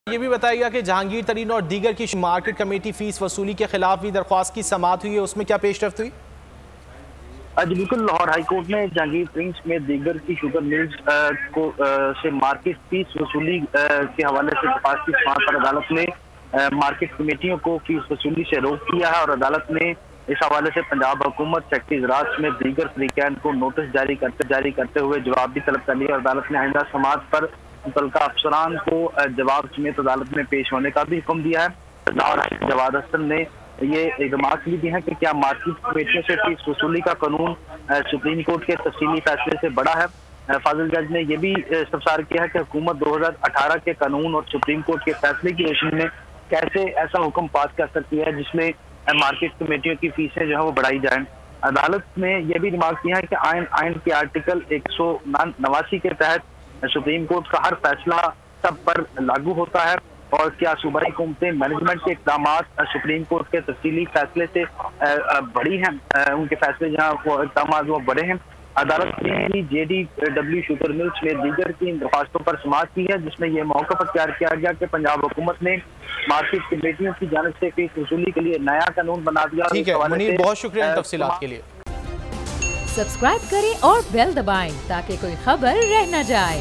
ये भी बताइएगा कि जहांगीर तरीन और दीगर की मार्केट कमेटी फीस वसूली के खिलाफ भी दरख्वास्त की समाअत हुई है, उसमें क्या पेशरफ्त हुई? आज बिल्कुल लाहौर हाईकोर्ट ने जहांगीर तरीन में दीगर की शुगर मिल्स से मार्केट फीस वसूली के हवाले से दरख्वास्त की समाअत पर अदालत ने मार्केट कमेटियों को फीस वसूली से रोक दिया है और अदालत ने इस हवाले से पंजाब हुकूमत सेक्रेटरी ज़राअत में दीगर फरीकैन को नोटिस जारी करते हुए जवाब भी तलब कर लिया। अदालत ने आइंदा समाअत पर मुतल्लिका अफसरान को जवाब समेत अदालत में पेश होने का भी हुक्म दिया है। जवाद हसन ने ये इल्जाम भी दिए हैं कि क्या मार्केट कमेटियों से फीस वसूली का कानून सुप्रीम कोर्ट के तफसीली फैसले से बड़ा है। फाजिल जज ने यह भी इस्तफसार किया है कि हुकूमत 2018 के कानून और सुप्रीम कोर्ट के फैसले की रोशनी में कैसे ऐसा हुक्म पास कर सकती है जिसमें मार्केट कमेटियों की फीसें जो है वो बढ़ाई जाएं। अदालत ने यह भी रिमार्क किया है कि आइन के आर्टिकल 189 के तहत सुप्रीम कोर्ट का हर फैसला सब पर लागू होता है और क्या सूबाई हुकूमतें मैनेजमेंट के इक़दाम सुप्रीम कोर्ट के तफसीली फैसले से बड़ी हैं, उनके फैसले जहाँ वो इक़दाम वो बड़े हैं। अदालत ने JDW शुगर मिल्स में दीगर की दरख्वास्तों पर समाअत की है जिसमें यह मौका पर तैयार किया गया कि पंजाब हुकूमत ने मार्केट कमेटियों की जानिब से फीस वसूली के लिए नया कानून बना दिया। ठीक है मुनीर, बहुत शुक्रिया इन तफसीलात के लिए। सब्सक्राइब करें और बेल दबाएं ताकि कोई खबर रह न जाए।